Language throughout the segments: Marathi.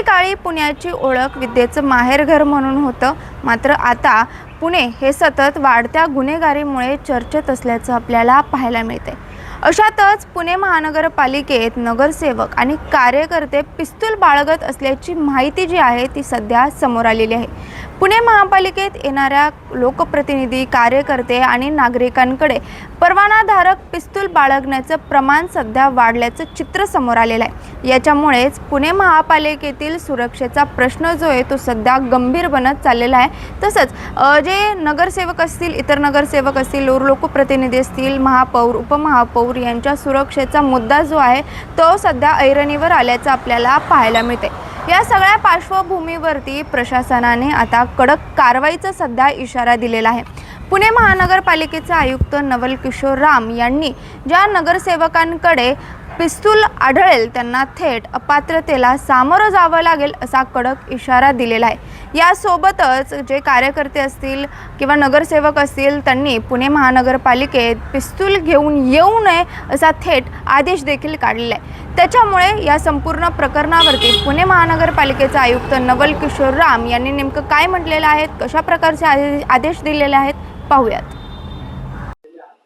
एकेकाळी पुण्याची ओळख विद्येचं माहेरघर म्हणून होतं, मात्र आता पुणे हे सतत वाढत्या गुन्हेगारीमुळे चर्चेत असल्याचं आपल्याला पाहायला मिळते। अशातच पुणे महानगरपालिकेत नगरसेवक आणि कार्यकर्ते पिस्तूल बाळगत असल्याची माहिती जी आहे ती सध्या समोर आलेली आहे। पुणे महापालिकेत येणाऱ्या लोकप्रतिनिधी, कार्यकर्ते आणि नागरिकांकडे परवानाधारक पिस्तूल बाळगण्याचं प्रमाण सध्या वाढल्याचं चित्र समोर आलेलं आहे। याच्यामुळेच पुणे महापालिकेतील सुरक्षेचा प्रश्न जो आहे तो सध्या गंभीर बनत चाललेला आहे। तसंच जे नगरसेवक असतील, इतर नगरसेवक असतील, लोकप्रतिनिधी असतील, महापौर, उपमहापौर यांच्या सुरक्षेचा मुद्दा जो आहे तो सध्या ऐरणीवर आल्याचं आपल्याला पाहायला मिळते। या सगळ्या पार्श्वभूमीवरती प्रशासनाने आता कडक कारवाईचा सध्या इशारा दिलेला आहे। पुणे महानगरपालिकेचे आयुक्त नवल किशोर राम यांनी ज्या नगरसेवकांकडे पिस्तूल आढळेल त्यांना थेट अपात्रतेला सामोरं जावं लागेल असा कडक इशारा दिलेला आहे। यासोबतच जे कार्यकर्ते असतील किंवा नगरसेवक असतील त्यांनी पुणे महानगरपालिकेत पिस्तूल घेऊन येऊ नये असा थेट आदेश देखील काढलेला आहे। त्याच्यामुळे या संपूर्ण प्रकरणावरती पुणे महानगरपालिकेचे आयुक्त नवल किशोर राम यांनी नेमकं काय म्हटलेलं आहे, कशा प्रकारचे आदेश दिलेले आहेत पाहूयात।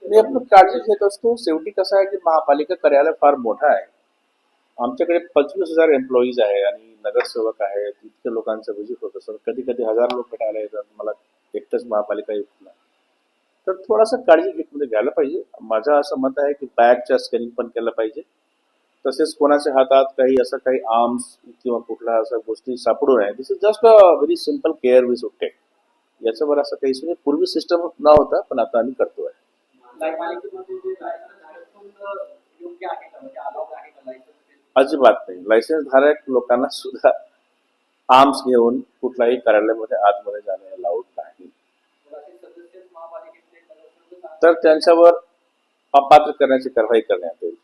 मी आपण काळजी घेत असतो। शेवटी कसं आहे की महापालिका कार्यालय फार मोठा आहे। आमच्याकडे 25,000 एम्प्लॉईज आहे आणि नगरसेवक आहेत, इतक्या लोकांचं व्हिजिट होत असतं। कधी कधी 1000 लोक भेटायला येतात, मला एकटंच महापालिका येत नाही, तर थोडासा काळजी घ्यायला पाहिजे। माझं असं मत आहे की बॅगच्या स्कॅनिंग पण केलं पाहिजे, तसेच कोणाच्या हातात काही असं काही आर्म्स किंवा कुठल्या अशा गोष्टी सापडू नये। This is just a very simple care we should take. याच्यावर असं काही पूर्वी सिस्टम न होता, पण आता आम्ही करतोय। अजिबात नाही, लायसन्स धारक लोकांना सुद्धा आर्म्स घेऊन कुठल्याही कार्यालयामध्ये आतमध्ये जाणे अलाउड नाही, तर त्यांच्यावर अपात्र करण्याची कारवाई करण्यात येईल।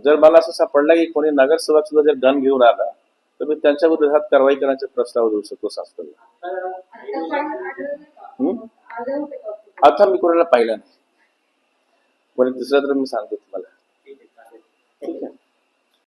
जर मला असं सापडलं की कोणी नगरसेवक सुद्धा जर गन घेऊन आला तर मी त्यांच्या विरोधात कारवाई करण्याचे प्रस्ताव देऊ शकतो शासनाला। आता मी कोणाला पाहिलं नाही, कोणी दिसलं तर मी सांगतो तुम्हाला। ठीक आहे।